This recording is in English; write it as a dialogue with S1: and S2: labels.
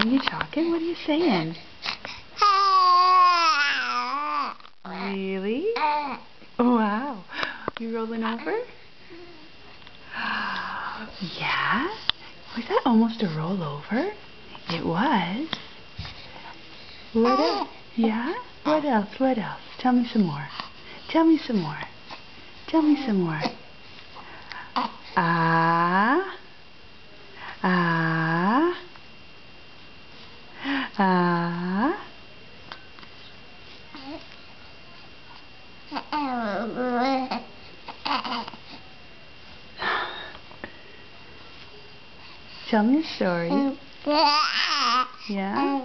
S1: Are you talking? What are you saying? Really? Wow. You rolling over? Yeah? Was that almost a rollover? It was. What else? Yeah? What else? What else? Tell me some more. Tell me some more. Tell me some more. Ah. Ah. Ah. Tell me a story. Yeah?